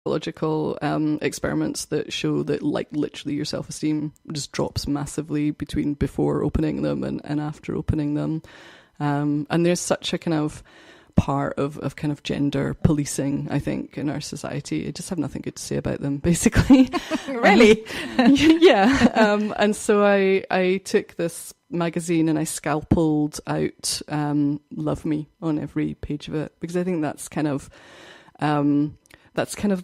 psychological experiments that show that like literally your self-esteem just drops massively between before opening them and after opening them. And there's such a kind of part of kind of gender policing, I think, in our society. I just have nothing good to say about them, basically. Really? Yeah. And so I took this magazine and I scalpelled out Love Me on every page of it, because I think that's kind of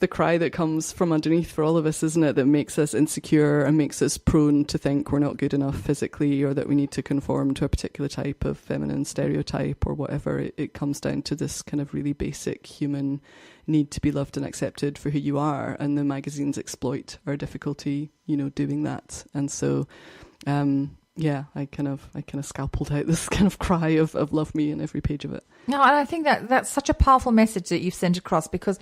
the cry that comes from underneath for all of us, isn't it? That makes us insecure and makes us prone to think we're not good enough physically, or that we need to conform to a particular type of feminine stereotype or whatever. It comes down to this kind of really basic human need to be loved and accepted for who you are. And the magazines exploit our difficulty, doing that. And so, I kind of scalpelled out this kind of cry of love me in every page of it. No, and I think that's such a powerful message that you've sent across, because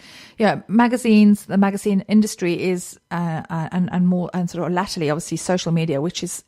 magazines, the magazine industry is and more, and sort of latterly obviously social media, which is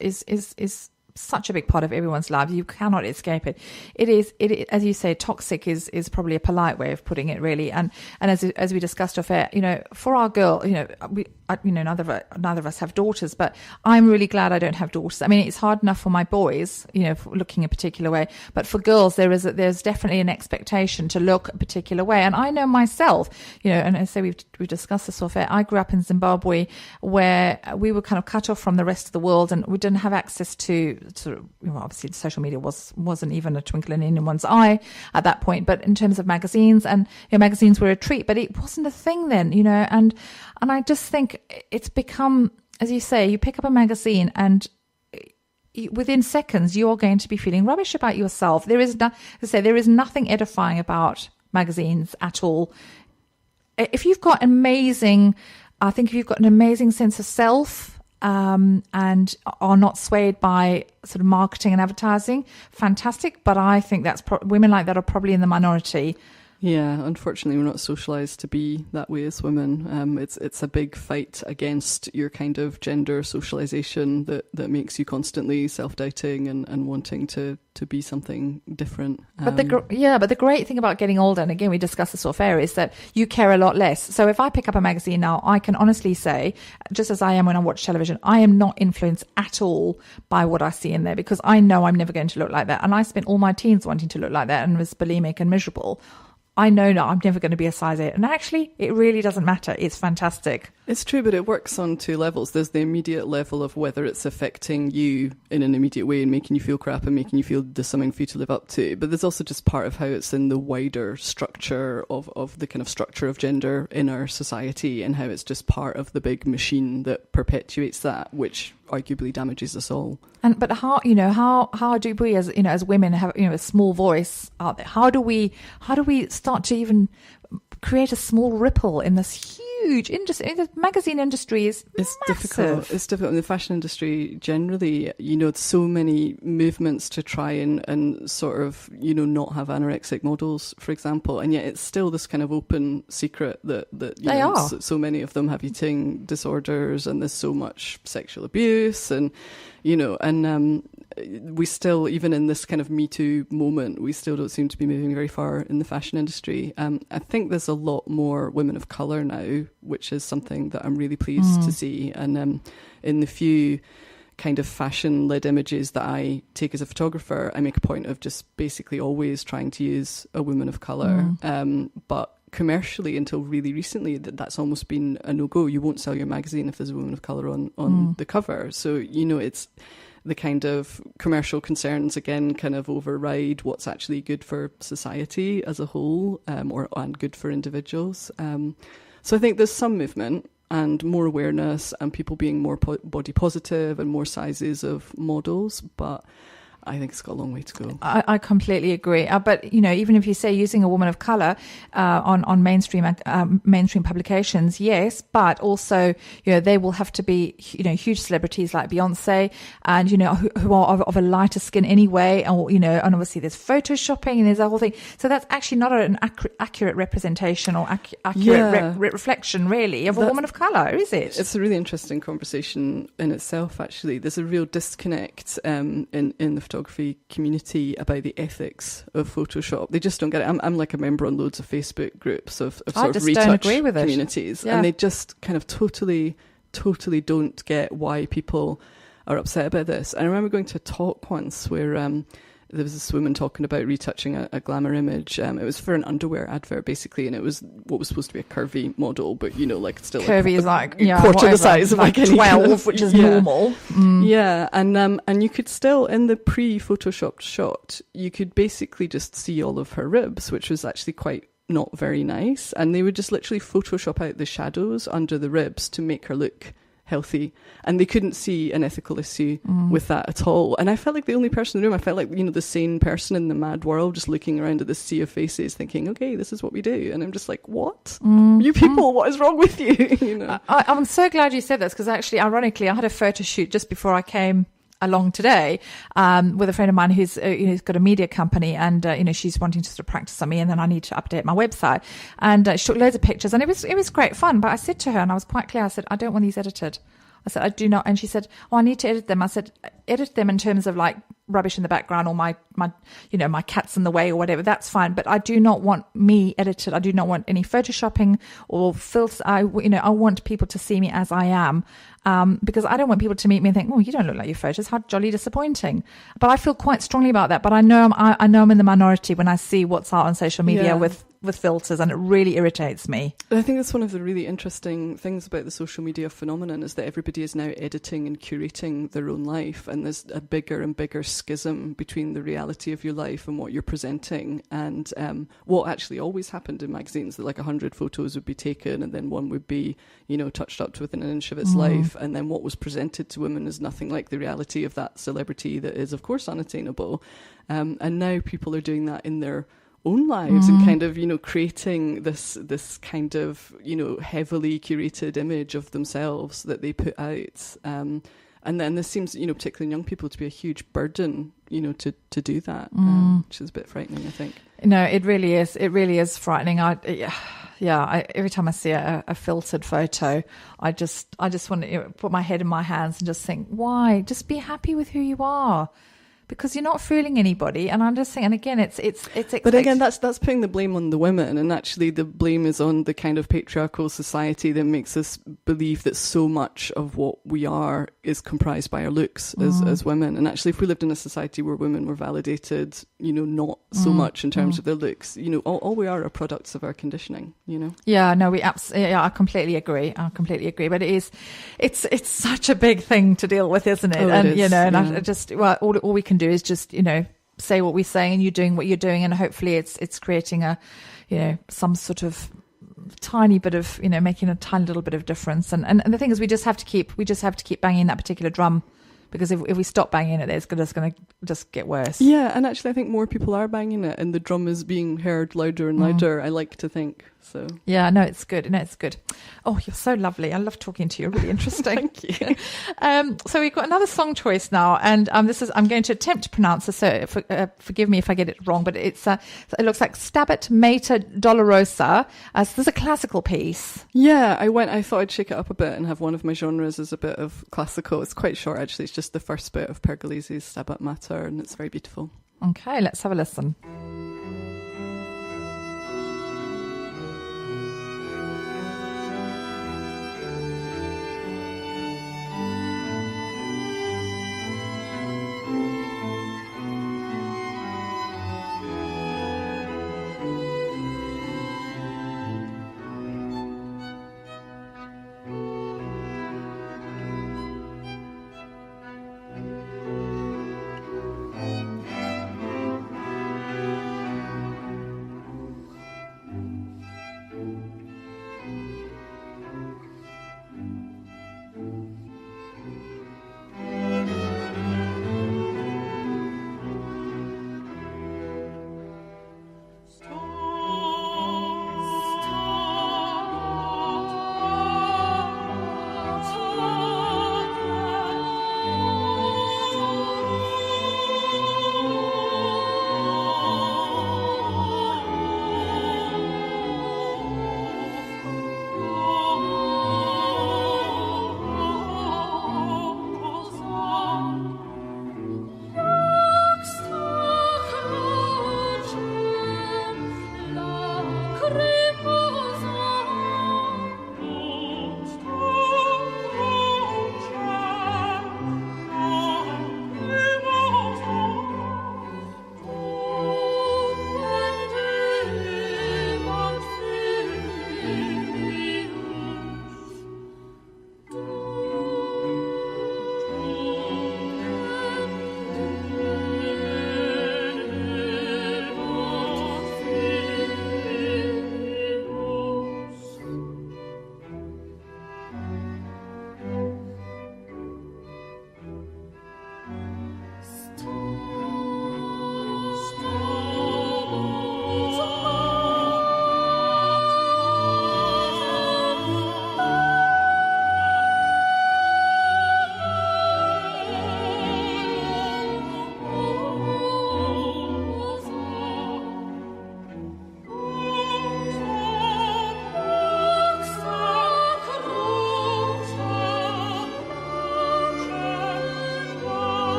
such a big part of everyone's lives. You cannot escape it. It is, as you say, toxic is probably a polite way of putting it, really. And as we discussed off air, for our girl, neither of us have daughters, but I'm really glad I don't have daughters. I mean, it's hard enough for my boys, for looking a particular way, but for girls, there's definitely an expectation to look a particular way. And I know myself, and I say we've discussed this off air. I grew up in Zimbabwe, where we were kind of cut off from the rest of the world, and we didn't have access to sort of, obviously social media wasn't even a twinkle in anyone's eye at that point. But in terms of magazines, and magazines were a treat, but it wasn't a thing then, and I just think it's become, as you say, you pick up a magazine and within seconds you're going to be feeling rubbish about yourself. There is nothing edifying about magazines at all. If you've got an amazing sense of self, and are not swayed by sort of marketing and advertising, fantastic. But I think that's women like that are probably in the minority. Yeah, unfortunately, we're not socialised to be that way as women. It's a big fight against your kind of gender socialisation that makes you constantly self-doubting and wanting to be something different. But the great thing about getting older, and again we discussed this off air, is that you care a lot less. So if I pick up a magazine now, I can honestly say, just as I am when I watch television, I am not influenced at all by what I see in there, because I know I'm never going to look like that. And I spent all my teens wanting to look like that and was bulimic and miserable. I know now I'm never going to be a size 8. And actually, it really doesn't matter. It's fantastic. It's true, but it works on two levels. There's the immediate level of whether it's affecting you in an immediate way and making you feel crap and making you feel there's something for you to live up to. But there's also just part of how it's in the wider structure of the kind of structure of gender in our society, and how it's just part of the big machine that perpetuates that, which arguably damages us all. But how do we as women have a small voice out there? How do we start to even create a small ripple in this huge industry? The magazine industry is massive. It's difficult in the fashion industry generally. So many movements to try and sort of not have anorexic models, for example, and yet it's still this kind of open secret that they are. So many of them have eating disorders, and there's so much sexual abuse, and we still, even in this kind of Me Too moment, we still don't seem to be moving very far in the fashion industry. I think there's a lot more women of colour now, which is something that I'm really pleased to see. And in the few kind of fashion-led images that I take as a photographer, I make a point of just basically always trying to use a woman of colour. But commercially, until really recently, that's almost been a no-go. You won't sell your magazine if there's a woman of colour on the cover. So, it's the kind of commercial concerns again kind of override what's actually good for society as a whole, and good for individuals. So I think there's some movement and more awareness and people being more body positive and more sizes of models, but I think it's got a long way to go. I completely agree. But, even if you say using a woman of colour on mainstream publications, yes, but also, they will have to be, huge celebrities like Beyonce and, who are of a lighter skin anyway. Or, and obviously there's photoshopping and there's a whole thing. So that's actually not an accurate representation or accurate reflection, really, of a woman of colour, is it? It's a really interesting conversation in itself, actually. There's a real disconnect in the photography photography community about the ethics of Photoshop. They just don't get it. I'm like a member on loads of Facebook groups of sort of retouch communities, and they just kind of totally don't get why people are upset about this. And I remember going to a talk once where there was this woman talking about retouching a glamour image. It was for an underwear advert, basically, and it was what was supposed to be a curvy model, but, you know, like still curvy is like quarter the size of like 12, kind of, which is normal. Yeah, and you could still, in the pre-photoshopped shot, you could basically just see all of her ribs, which was actually quite not very nice. And they would just literally Photoshop out the shadows under the ribs to make her look healthy, and they couldn't see an ethical issue with that at all. And I felt like the only person in the room. I felt like, you know, the sane person in the mad world, just looking around at this sea of faces thinking, okay, this is what we do. And I'm just like, what? You people, what is wrong with you? You know? I'm so glad you said this, because actually, ironically, I had a photo shoot just before I came along today with a friend of mine who's got a media company, and she's wanting to sort of practice on me, and then I need to update my website, and she took loads of pictures, and it was great fun. But I said to her, and I was quite clear, I said, I don't want these edited. I said, I do not. And she said, oh, I need to edit them. I said, edit them in terms of like rubbish in the background, or my cat's in the way or whatever. That's fine. But I do not want me edited. I do not want any photoshopping or filters. I want people to see me as I am. Because I don't want people to meet me and think, oh, you don't look like your photos. How jolly disappointing. But I feel quite strongly about that. But I know I'm in the minority when I see what's out on social media with filters, and it really irritates me. I think that's one of the really interesting things about the social media phenomenon, is that everybody is now editing and curating their own life, and there's a bigger and bigger schism between the reality of your life and what you're presenting, and what actually always happened in magazines, that like 100 photos would be taken and then one would be, you know, touched up to within an inch of its life, and then what was presented to women is nothing like the reality of that celebrity that is, of course, unattainable. And now people are doing that in their own lives, and kind of, you know, creating this kind of, you know, heavily curated image of themselves that they put out. And then this seems, you know, particularly in young people, to be a huge burden, you know, to do that, which is a bit frightening, I think. No, it really is. It really is frightening. Every time I see a filtered photo, I just want to put my head in my hands and just think, why? Just be happy with who you are. Because you're not fooling anybody, and I'm just saying. And again, it's. But again, that's putting the blame on the women, and actually the blame is on the kind of patriarchal society that makes us believe that so much of what we are is comprised by our looks as women. And actually, if we lived in a society where women were validated, you know, not so much in terms of their looks, you know, all we are products of our conditioning. You know. Yeah, no, I completely agree. But it's such a big thing to deal with, isn't it? Oh, and it is, I just all we can do is just, you know, say what we're saying, and you're doing what you're doing, and hopefully it's creating a, you know, some sort of tiny bit of, you know, making a tiny little bit of difference. And the thing is, we just have to keep banging that particular drum, because if we stop banging it, it's going to just get worse. Yeah, and actually I think more people are banging it, and the drum is being heard louder and louder, I like to think. So yeah, no, it's good. Oh, you're so lovely. I love talking to you. Really interesting. Thank you. So we've got another song choice now, and I'm going to attempt to pronounce this. So forgive me if I get it wrong, but it looks like Stabat Mater Dolorosa. So this is a classical piece. Yeah, I thought I'd shake it up a bit and have one of my genres as a bit of classical. It's quite short, actually. It's just the first bit of Pergolese's Stabat Mater, and it's very beautiful. Okay, let's have a listen.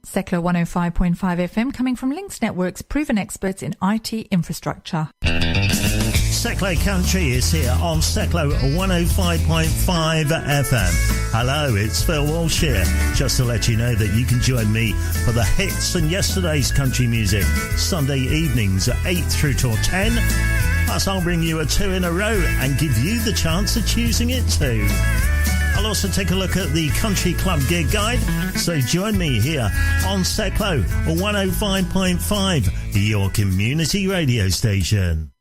Secklow 105.5 FM, coming from Links Network's proven experts in IT infrastructure. Secklow Country is here on Secklow 105.5 FM. Hello, it's Phil Walsh here. Just to let you know that you can join me for the hits and yesterday's country music Sunday evenings at 8 through till 10. Plus, I'll bring you a 2 in a row and give you the chance of choosing it too. I'll also take a look at the Country Club Gig Guide, so join me here on Secklow 105.5, your community radio station.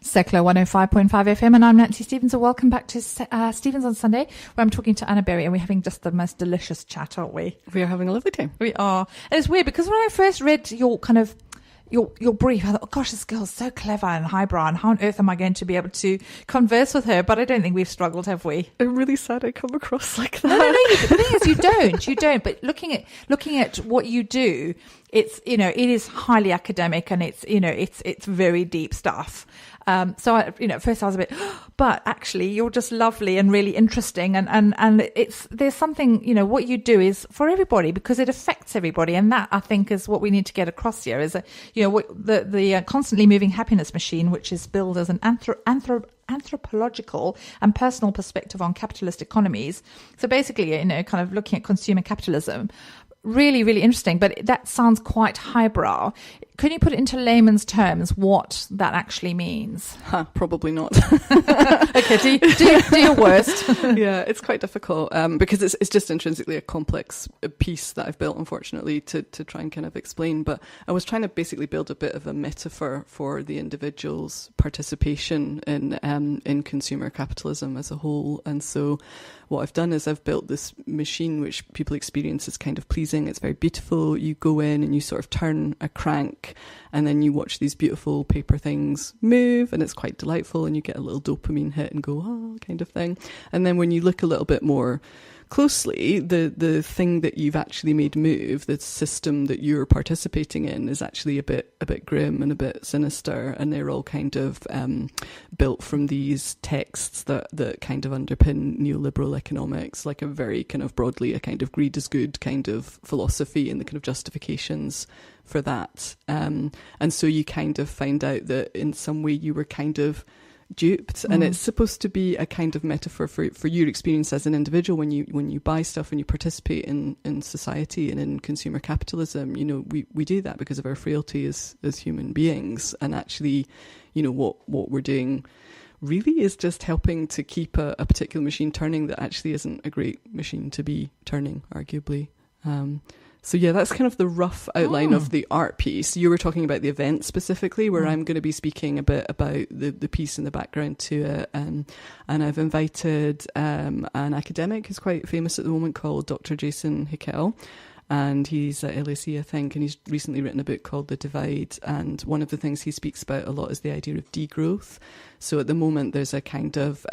Secklow 105.5 FM, and I'm Nancy Stevens, and welcome back to Stevens on Sunday, where I'm talking to Anna Berry, and we're having just the most delicious chat, aren't we? We are having a lovely time. We are. And it's weird, because when I first read your kind of your brief, I thought, oh gosh, this girl's so clever and highbrow, and how on earth am I going to be able to converse with her? But I don't think we've struggled, have we? I'm really sad I come across like that. No. The thing is, you don't. But looking at what you do, it's, it is highly academic, and it's very deep stuff. So at first I was a bit, but actually you're just lovely and really interesting, and there's something, what you do is for everybody, because it affects everybody, and that I think is what we need to get across here, is that, what the constantly moving happiness machine, which is billed as an anthropological and personal perspective on capitalist economies. So basically, kind of looking at consumer capitalism. Really, really interesting, but that sounds quite highbrow. Can you put it into layman's terms what that actually means? Probably not. Okay, do your worst. Yeah, it's quite difficult because it's just intrinsically a complex piece that I've built, unfortunately, to try and kind of explain. But I was trying to basically build a bit of a metaphor for the individual's participation in consumer capitalism as a whole. And so what I've done is I've built this machine which people experience as kind of pleasing. It's very beautiful. You go in and you sort of turn a crank, and then you watch these beautiful paper things move, and it's quite delightful, and you get a little dopamine hit and go, oh, kind of thing. And then when you look a little bit more closely, the thing that you've actually made move, the system that you're participating in, is actually a bit grim and a bit sinister, and they're all kind of built from these texts that kind of underpin neoliberal economics, like a very kind of broadly a kind of greed is good kind of philosophy, and the kind of justifications for that. And so you kind of find out that in some way you were kind of duped, and it's supposed to be a kind of metaphor for your experience as an individual when you buy stuff and you participate in society and in consumer capitalism. We do that because of our frailty as human beings, and actually, what we're doing really is just helping to keep a particular machine turning that actually isn't a great machine to be turning, arguably. So yeah, that's kind of the rough outline of the art piece. You were talking about the event specifically, where I'm going to be speaking a bit about the piece and the background to it. And I've invited an academic who's quite famous at the moment called Dr. Jason Hickel. And he's at LSE, I think, and he's recently written a book called The Divide. And one of the things he speaks about a lot is the idea of degrowth. So at the moment, there's a kind of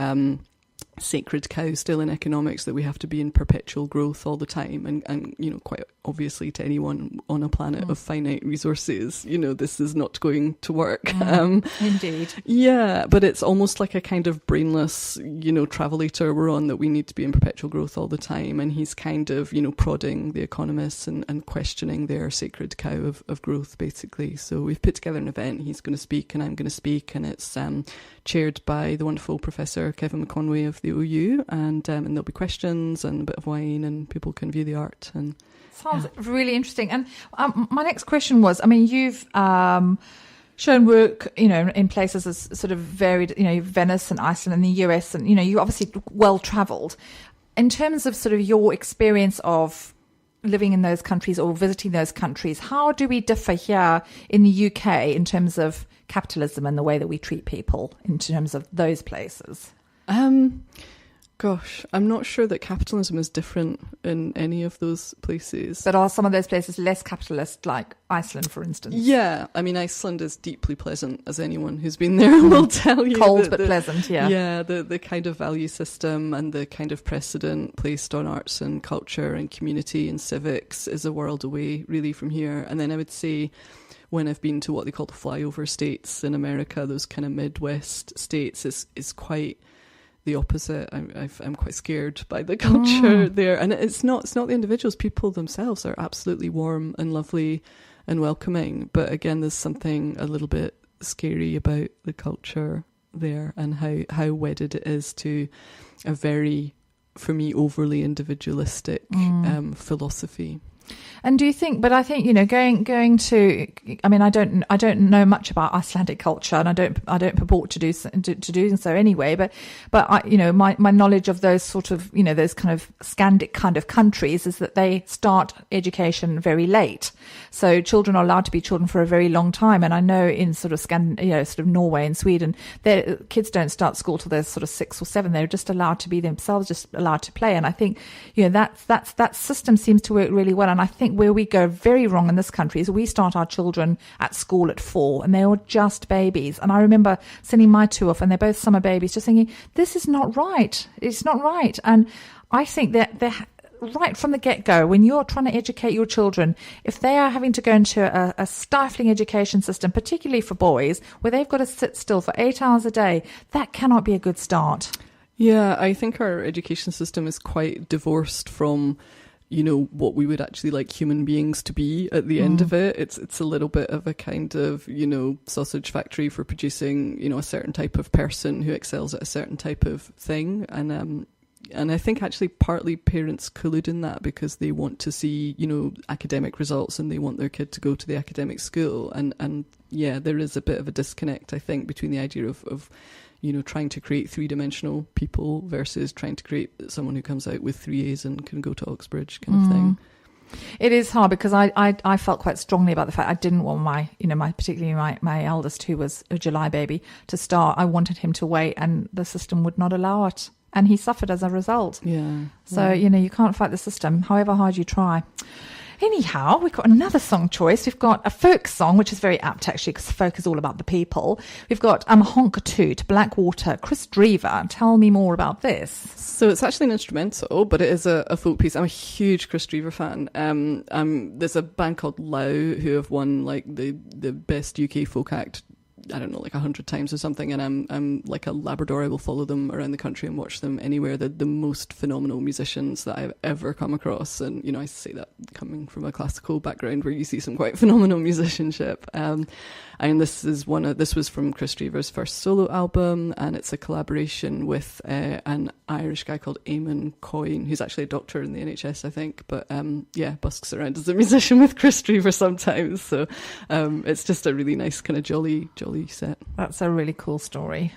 sacred cow still in economics, that we have to be in perpetual growth all the time, and quite obviously to anyone on a planet of finite resources, this is not going to work. Indeed. Yeah, but it's almost like a kind of brainless travelator we're on, that we need to be in perpetual growth all the time. And he's kind of prodding the economists and questioning their sacred cow of growth, basically. So we've put together an event. He's going to speak and I'm going to speak, and it's chaired by the wonderful Professor Kevin McConway of the OU, and there'll be questions and a bit of wine, and people can view the art. And sounds really interesting. And my next question was, you've shown work, in places as sort of varied, Venice and Iceland and the US, and you're obviously well travelled. In terms of sort of your experience of living in those countries or visiting those countries, how do we differ here in the UK in terms of capitalism and the way that we treat people in terms of those places? Gosh, I'm not sure that capitalism is different in any of those places. But are some of those places less capitalist, like Iceland, for instance? Yeah, Iceland is deeply pleasant, as anyone who's been there will tell you. Cold but pleasant, yeah. Yeah, the kind of value system and the kind of precedent placed on arts and culture and community and civics is a world away, really, from here. And then I would say, when I've been to what they call the flyover states in America, those kind of Midwest states, is quite the opposite. I'm quite scared by the culture there, and it's not the individuals. People themselves are absolutely warm and lovely and welcoming, but again, there's something a little bit scary about the culture there, and how wedded it is to a very, for me, overly individualistic philosophy. And do you think? But I think, you know, going to. I mean, I don't know much about Icelandic culture, and I don't purport to do so anyway. But I, you know, my knowledge of those sort of, you know, those kind of Scandic kind of countries is that they start education very late. So children are allowed to be children for a very long time. And I know in sort of sort of Norway and Sweden, their kids don't start school till they're sort of 6 or 7. They're just allowed to be themselves, just allowed to play. And I think, you know, that system seems to work really well. And I think where we go very wrong in this country is we start our children at school at 4 and they are just babies. And I remember sending my 2 off, and they're both summer babies, just thinking, this is not right. It's not right. And I think that they're right from the get-go, when you're trying to educate your children, if they are having to go into a stifling education system, particularly for boys, where they've got to sit still for 8 hours a day, that cannot be a good start. Yeah, I think our education system is quite divorced from, you know, what we would actually like human beings to be at the end of it. It's a little bit of a kind of, you know, sausage factory for producing, you know, a certain type of person who excels at a certain type of thing. And I think actually partly parents collude in that because they want to see, you know, academic results, and they want their kid to go to the academic school. And yeah, there is a bit of a disconnect, I think, between the idea of you know, trying to create 3-dimensional people versus trying to create someone who comes out with 3 A's and can go to Oxbridge kind of thing. It is hard because I felt quite strongly about the fact I didn't want particularly my eldest, who was a July baby, to start. I wanted him to wait, and the system would not allow it. And he suffered as a result. Yeah. So, you know, you can't fight the system, however hard you try. Anyhow, we've got another song choice. We've got a folk song, which is very apt, actually, because folk is all about the people. We've got Honka Toot, Blackwater, Chris Drever. Tell me more about this. So it's actually an instrumental, but it is a folk piece. I'm a huge Chris Drever fan. There's a band called Low who have won like the best UK folk act, I don't know, like 100 times or something, and I'm like a Labrador. I will follow them around the country and watch them anywhere. They're the most phenomenal musicians that I've ever come across, and you know, I say that coming from a classical background where you see some quite phenomenal musicianship. And this was from Chris Drever's first solo album, and it's a collaboration with an Irish guy called Eamon Coyne, who's actually a doctor in the NHS, I think, but busks around as a musician with Chris Drever sometimes. So it's just a really nice kind of jolly set. That's a really cool story.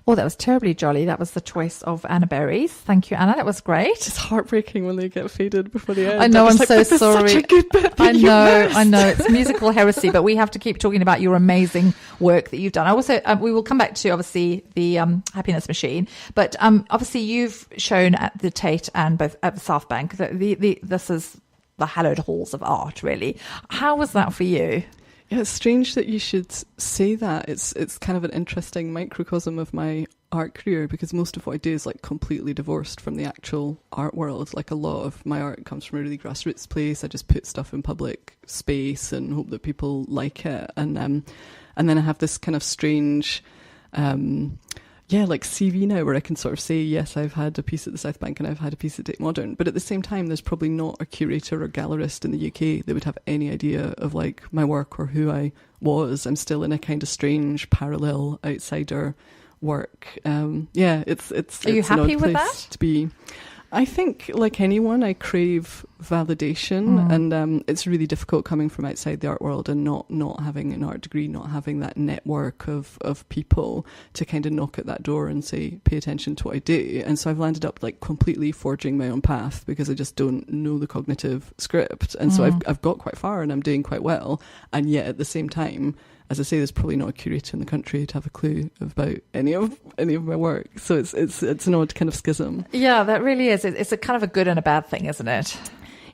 Oh, that was terribly jolly. That was the choice of Anna Berry's. Thank you, Anna. That was great. It's heartbreaking when they get faded before the end. I know, I'm so "This is sorry. such a good bit I that you missed." know. It's musical heresy, but we have to keep talking about your amazing work that you've done. I also, we will come back to obviously the Happiness Machine, but obviously you've shown at the Tate and both at the South Bank. This is the hallowed halls of art, really. How was that for you? Yeah, it's strange that you should say that. It's kind of an interesting microcosm of my art career, because most of what I do is like completely divorced from the actual art world. Like, a lot of my art comes from a really grassroots place. I just put stuff in public space and hope that people like it. And then I have this kind of strange like CV now, where I can sort of say, yes, I've had a piece at the South Bank and I've had a piece at Tate Modern, but at the same time there's probably not a curator or gallerist in the UK that would have any idea of like my work or who I was. I'm still in a kind of strange parallel outsider work. It's Are you it's an happy odd with place that? to be. I think, like anyone, I crave validation, and it's really difficult coming from outside the art world and not having an art degree, not having that network of people to kind of knock at that door and say, pay attention to what I do. And so I've landed up like completely forging my own path because I just don't know the cognitive script. And so I've got quite far and I'm doing quite well. And yet at the same time, as I say, there's probably not a curator in the country to have a clue about any of my work. So it's an odd kind of schism. Yeah, that really is. It's a kind of a good and a bad thing, isn't it?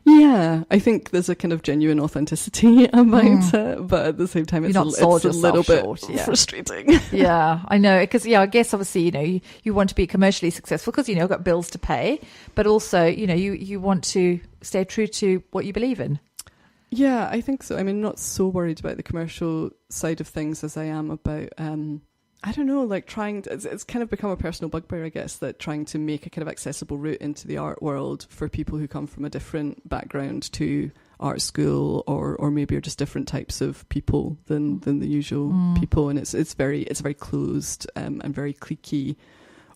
Yeah, I think there's a kind of genuine authenticity about it, but at the same time, it's a little bit frustrating. Yeah, I know. Because, I guess obviously, you want to be commercially successful because, you've got bills to pay, but also, you want to stay true to what you believe in. Yeah, I think so. I mean, not so worried about the commercial side of things as I am about, I don't know, like it's kind of become a personal bugbear, I guess, that trying to make a kind of accessible route into the art world for people who come from a different background to art school or maybe are just different types of people than the usual people. And it's a very closed and very cliquey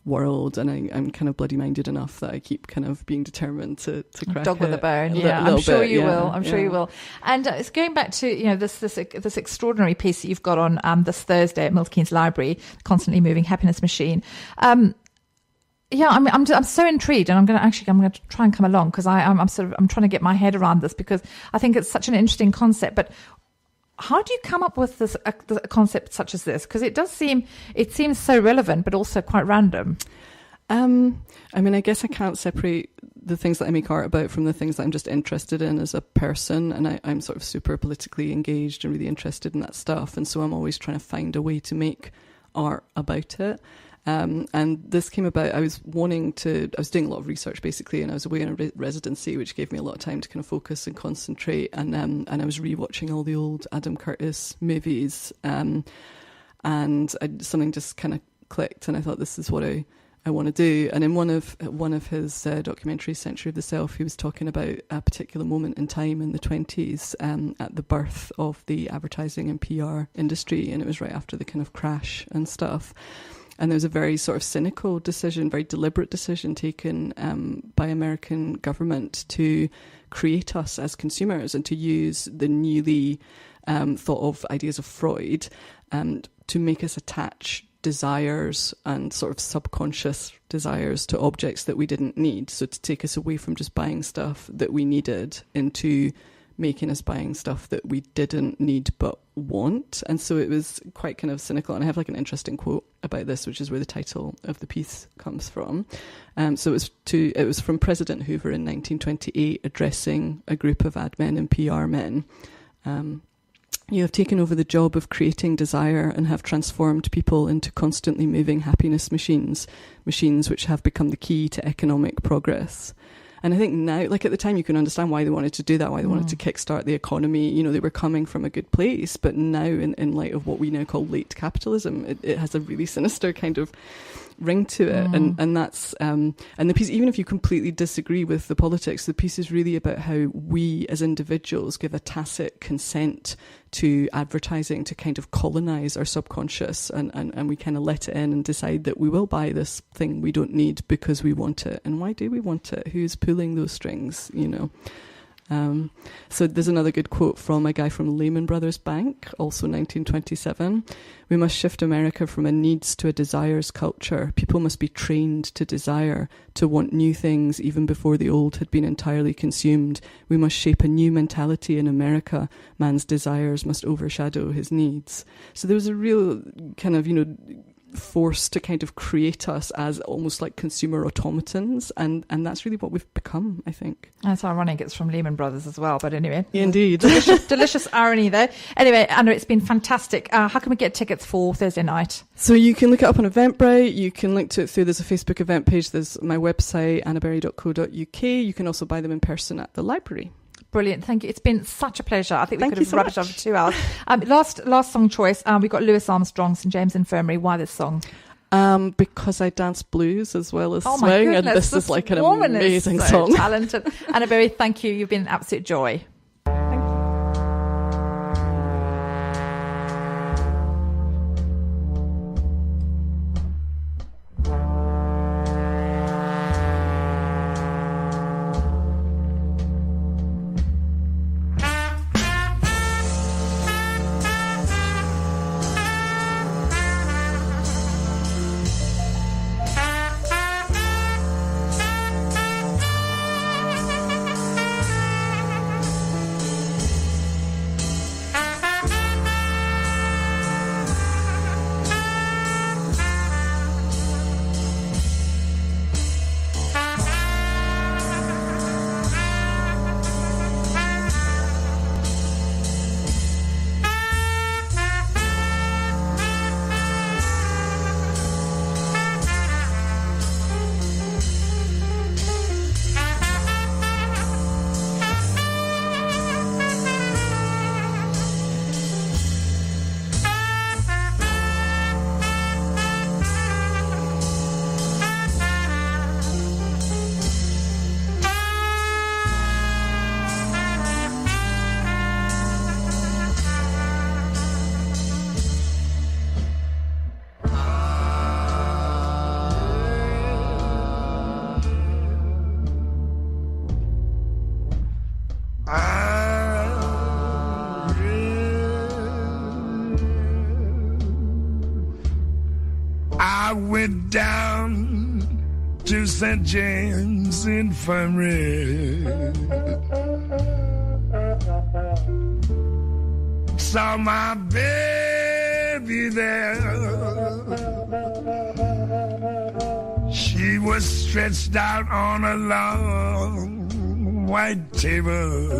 world, and I'm kind of bloody minded enough that I keep kind of being determined to crack dog with a bone. I'm sure you will. I'm sure you will. And it's going back to this extraordinary piece that you've got on this Thursday at Milton Keynes Library, Constantly Moving Happiness Machine. I'm so intrigued, and I'm going to try and come along because I'm trying to get my head around this because I think it's such an interesting concept. But how do you come up with this a concept such as this? Because it seems so relevant, but also quite random. I mean, I guess I can't separate the things that I make art about from the things that I'm just interested in as a person. And I'm sort of super politically engaged and really interested in that stuff. And so I'm always trying to find a way to make art about it. And this came about, I was doing a lot of research basically, and I was away on a residency, which gave me a lot of time to kind of focus and concentrate. And I was rewatching all the old Adam Curtis movies, and something just kind of clicked, and I thought, this is what I want to do. And in one of his documentaries, Century of the Self, he was talking about a particular moment in time in the 20s at the birth of the advertising and PR industry, and it was right after the kind of crash and stuff. And there was a very sort of cynical decision, very deliberate decision taken by American government to create us as consumers and to use the newly thought of ideas of Freud to make us attach desires and sort of subconscious desires to objects that we didn't need. So to take us away from just buying stuff that we needed into making us buying stuff that we didn't need but want. And so it was quite kind of cynical. And I have like an interesting quote about this, which is where the title of the piece comes from. So it was from President Hoover in 1928 addressing a group of ad men and PR men. You have taken over the job of creating desire and have transformed people into constantly moving happiness machines which have become the key to economic progress. And I think now, like at the time, you can understand why they wanted to do that, why they wanted to kickstart the economy. They were coming from a good place. But now, in light of what we now call late capitalism, it has a really sinister kind of ring to it. And that's and the piece, even if you completely disagree with the politics, the piece is really about how we as individuals give a tacit consent to advertising to kind of colonize our subconscious, and we kind of let it in and decide that we will buy this thing we don't need because we want it. And why do we want it? Who's pulling those strings, So there's another good quote from a guy from Lehman Brothers Bank, also 1927. We must shift America from a needs to a desires culture. People must be trained to desire, to want new things even before the old had been entirely consumed. We must shape a new mentality in America. Man's desires must overshadow his needs. So there was a real kind of, force to kind of create us as almost like consumer automatons, and that's really what we've become, I think. That's ironic, it's from Lehman Brothers as well, but anyway. Indeed. Delicious irony there. Anyway, Anna, it's been fantastic. How can we get tickets for Thursday night? So you can look it up on Eventbrite, you can link to it through, there's a Facebook event page, there's my website, annaberry.co.uk. You can also buy them in person at the library. Brilliant, thank you. It's been such a pleasure. I think we could have so rubbed it over 2 hours. Last song choice. We got Louis Armstrong, St James Infirmary. Why this song? Because I dance blues as well as my swing, goodness, and this is like an amazing song. Talented. Anna Berry, thank you. You've been an absolute joy. I went down to St. James Infirmary, saw my baby there. She was stretched out on a long white table,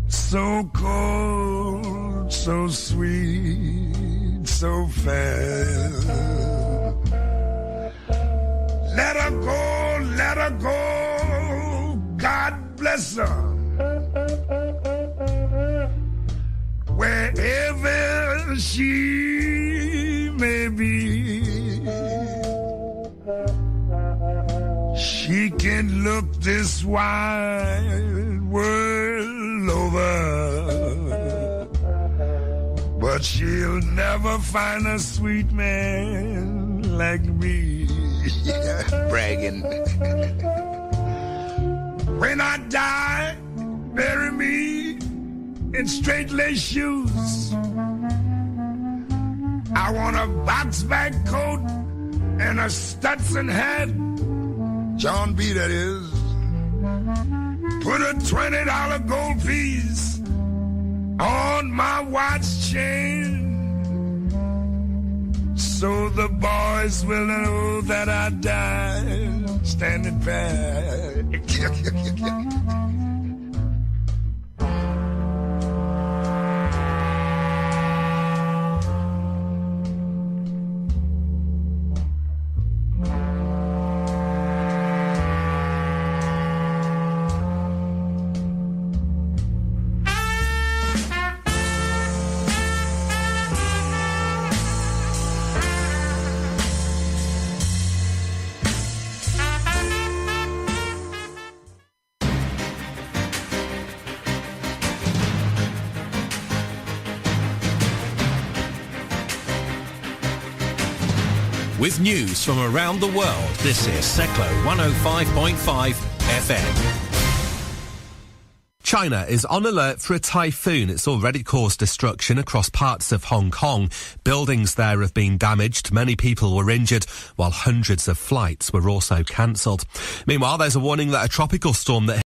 so cold, so sweet, so fair. Let her go, God bless her. Wherever she may be, she can look this wide world over, but she'll never find a sweet man like me. Bragging. When I die, bury me in straight lace shoes. I want a box bag coat and a Stetson hat, John B. that is. Put a $20 gold piece on my watch chain, so the boys will know that I died standing back. With news from around the world, this is Secklow 105.5 FM. China is on alert for a typhoon. It's already caused destruction across parts of Hong Kong. Buildings there have been damaged. Many people were injured, while hundreds of flights were also cancelled. Meanwhile, there's a warning that a tropical storm that